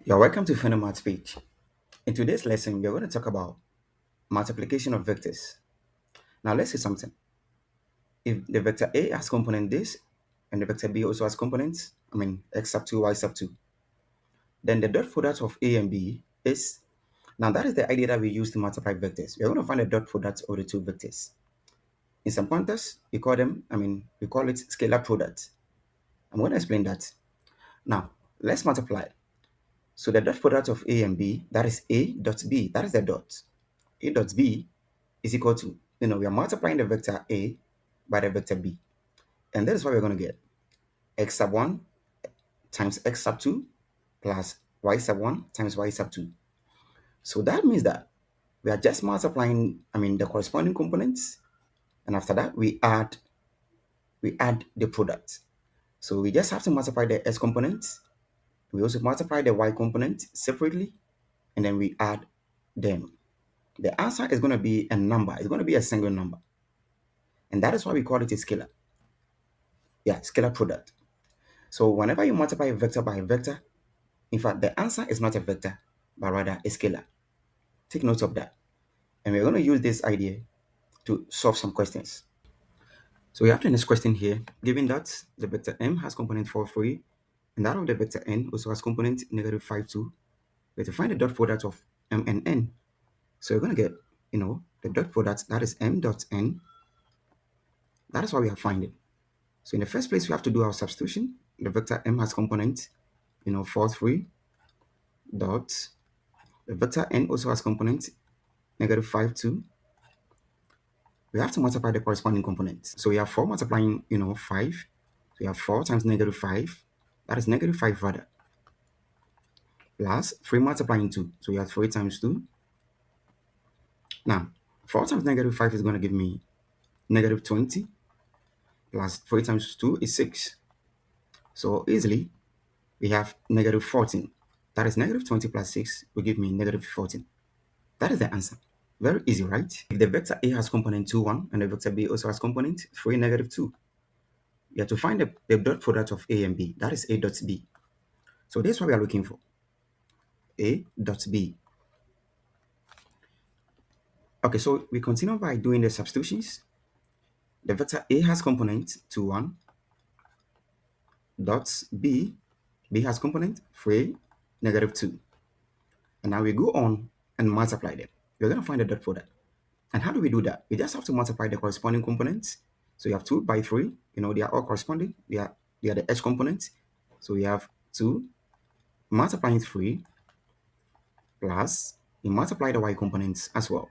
You're welcome to Final Maths page. In today's lesson, we're going to talk about multiplication of vectors. Now, let's say something. If the vector A has component this, and the vector B also has components, x sub 2, y sub 2, then the dot product of A and B is, now that is the idea that we use to multiply vectors. We're going to find the dot product of the two vectors. In some context, we call it scalar product. I'm going to explain that. Now, let's multiply. So the dot product of A and B, that is A dot B, that is the dot. A dot B is equal to, we are multiplying the vector A by the vector B. And that is what we're going to get. X sub 1 times x sub 2 plus y sub 1 times y sub 2. So that means that we are just multiplying, the corresponding components. And after that, we add the product. So we just have to multiply the x components. We also multiply the y component separately. And then we add them. The answer is going to be a number. It's going to be a single number. And that is why we call it a scalar. Yeah, scalar product. So whenever you multiply a vector by a vector, in fact, the answer is not a vector, but rather a scalar. Take note of that. And we're going to use this idea to solve some questions. So we have the next question here. Given that the vector m has component 4, 3, and that of the vector n also has component negative 5, 2, we have to find the dot product of m and n. So we're going to get, the dot product, that is m dot n. That is what we are finding. So in the first place, we have to do our substitution. The vector m has component, 4, 3, dot. The vector n also has component negative 5, 2. We have to multiply the corresponding components. So we have 4 multiplying, 5. So we have 4 times negative 5. That is negative 5 rather. Plus 3 multiplying 2. So we have 3 times 2. Now, 4 times negative 5 is going to give me negative 20. Plus 3 times 2 is 6. So easily, we have negative 14. That is negative 20 plus 6 will give me negative 14. That is the answer. Very easy, right? If the vector A has component 2, 1, and the vector B also has component 3, negative 2, you have to find the dot product of A and B. That is A dot B. So this is what we are looking for. A dot B. Okay, so we continue by doing the substitutions. The vector A has component 2, 1, dot B. B has component 3, negative 2. And now we go on and multiply them. We're going to find the dot product. And how do we do that? We just have to multiply the corresponding components. So you have 2 by 3. They are all corresponding. They are the h components. So we have 2 multiplying 3 plus we multiply the y components as well.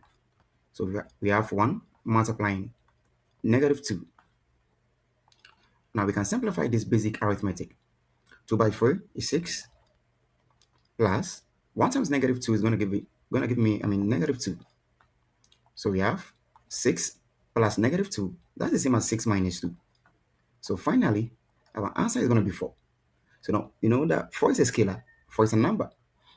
So we have 1 multiplying negative 2. Now we can simplify this basic arithmetic. 2 by 3 is 6 plus 1 times negative 2 is going to give me negative 2. So we have 6 plus negative 2. That's the same as 6 minus 2. So finally, our answer is going to be 4. So now, you know that 4 is a scalar, 4 is a number.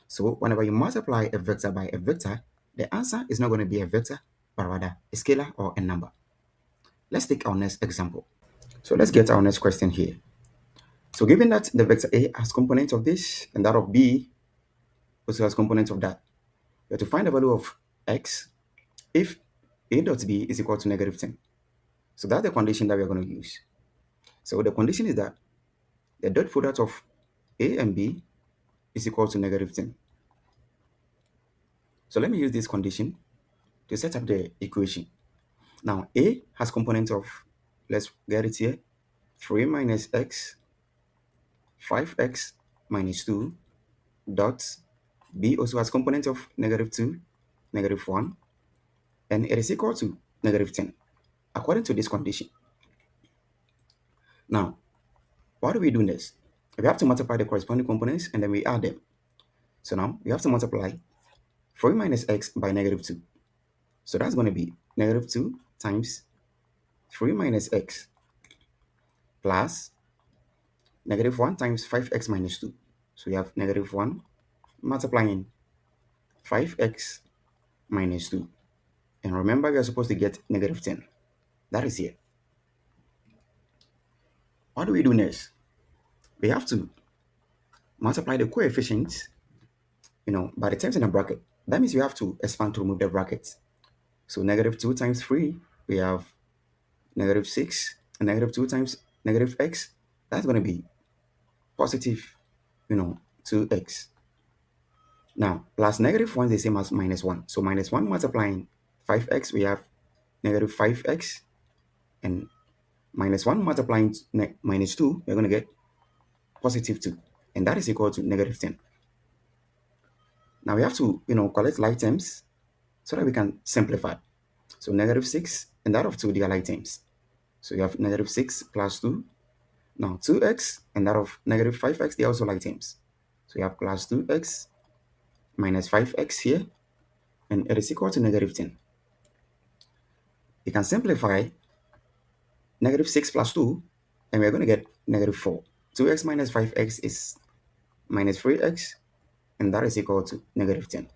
So whenever you multiply a vector by a vector, the answer is not going to be a vector, but rather a scalar or a number. Let's take our next example. So let's get our next question here. So given that the vector A has components of this and that of B also has components of that, we have to find the value of x if A dot B is equal to negative 10. So that's the condition that we're going to use. So the condition is that the dot product of A and B is equal to negative 10. So let me use this condition to set up the equation. Now, A has components of, let's get it here, 3 minus x, 5x minus 2, dot. B also has components of negative 2, negative 1, and it is equal to negative 10, according to this condition. Now, why do we do this? We have to multiply the corresponding components and then we add them. So now, we have to multiply 3 minus x by negative 2. So that's going to be negative 2 times 3 minus x plus negative 1 times 5x minus 2. So we have negative 1 multiplying 5x minus 2. And remember, we are supposed to get negative 10. That is here. What do we do next? We have to multiply the coefficients by the terms in a bracket. That means you have to expand to remove the brackets. So negative 2 times 3, we have negative 6, and negative 2 times negative x, that's going to be positive, 2x. Now, plus negative 1 is the same as minus 1. So minus 1 multiplying 5x, we have negative 5x, and minus 1 multiplying minus 2, we're going to get positive 2, and that is equal to negative 10. Now we have to, collect like terms so that we can simplify. So negative 6 and that of 2, they are like terms. So you have negative 6 plus 2. Now 2x and that of negative 5x, they are also like terms. So you have plus 2x minus 5x here, and it is equal to negative 10. You can simplify negative 6 plus 2, and we're going to get negative 4. 2x minus 5x is minus 3x, and that is equal to negative 10.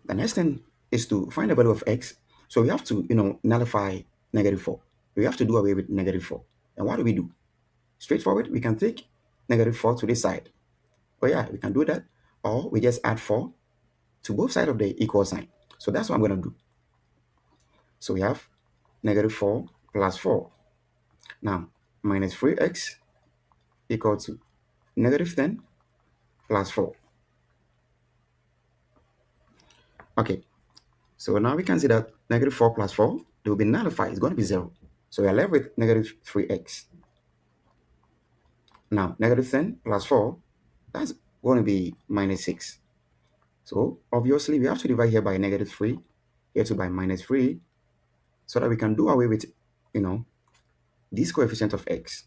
The next thing is to find the value of x. So we have to, nullify negative 4. We have to do away with negative 4. And what do we do? Straightforward, we can take negative 4 to this side. Oh yeah, we can do that. Or we just add 4 to both sides of the equal sign. So that's what I'm going to do. So we have negative 4 plus 4. Now, minus 3x equal to negative 10 plus 4. Okay, so now we can see that negative 4 plus 4, they will be nullified. It's going to be 0. So we are left with negative 3x. Now, negative 10 plus 4, that's going to be minus 6. So obviously, we have to divide here by negative 3, here to by minus 3, so that we can do away with, this coefficient of x.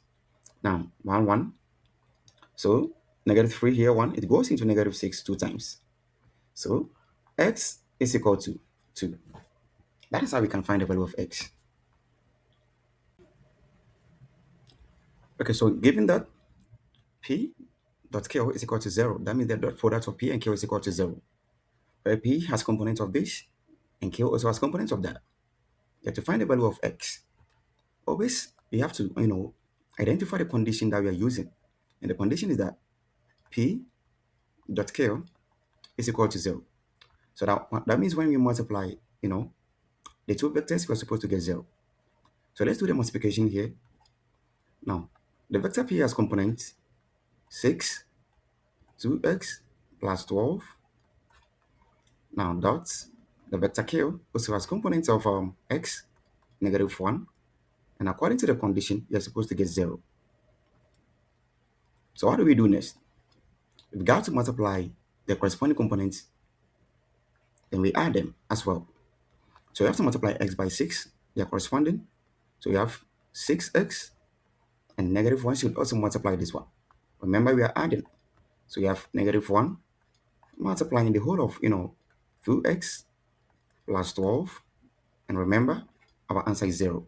Now, 1, 1. So negative 3 here, 1, it goes into negative 6 2 times. So x is equal to 2. That is how we can find the value of x. Okay, so given that p dot q is equal to 0, that means the dot product of p and q is equal to 0. Where p has components of this, and q also has components of that. You have to find the value of x. Always, you have to, identify the condition that we are using. And the condition is that p dot q is equal to 0. So that means when we multiply, the two vectors, we're supposed to get 0. So let's do the multiplication here. Now, the vector p has components 6, 2x plus 12. Now, dots. The vector q also has components of x, negative 1. And according to the condition, you're supposed to get 0. So what do we do next? We've got to multiply the corresponding components, then we add them as well. So you have to multiply x by 6, they are corresponding. So you have 6x, and negative 1 should also multiply this one. Remember, we are adding. So you have negative 1 multiplying the whole of, 2x plus 12. And remember, our answer is 0.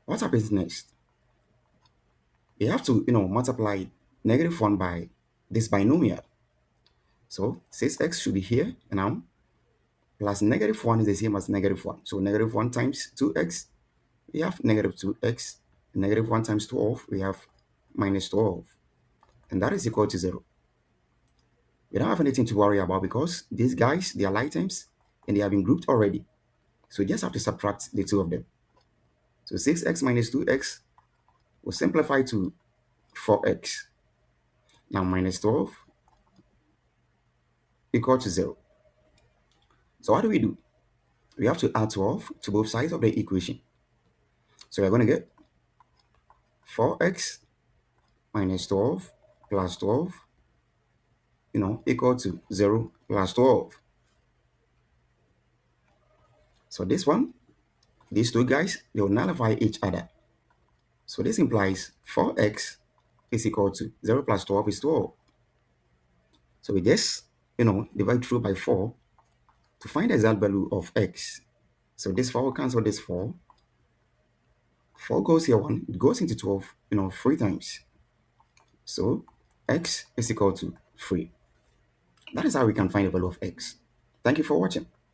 What happens next? We have to, multiply negative 1 by this binomial. So 6x should be here, and now plus negative 1 is the same as negative 1. So negative 1 times 2x, we have negative 2x. Negative 1 times 12, we have minus 12. And that is equal to 0. We don't have anything to worry about because these guys, they are like terms, and they have been grouped already. So you just have to subtract the two of them. So 6x minus 2x will simplify to 4x. Now minus 12 equal to 0. So what do? We have to add 12 to both sides of the equation. So we're going to get 4x minus 12 plus 12, equal to 0 plus 12. So this one, these two guys, they will nullify each other. So this implies 4x is equal to 0 plus 12 is 12. So we just, divide through by 4 to find the exact value of x. So this 4 will cancel this 4. 4 goes here 1, it goes into 12, 3 times. So x is equal to 3. That is how we can find the value of x. Thank you for watching.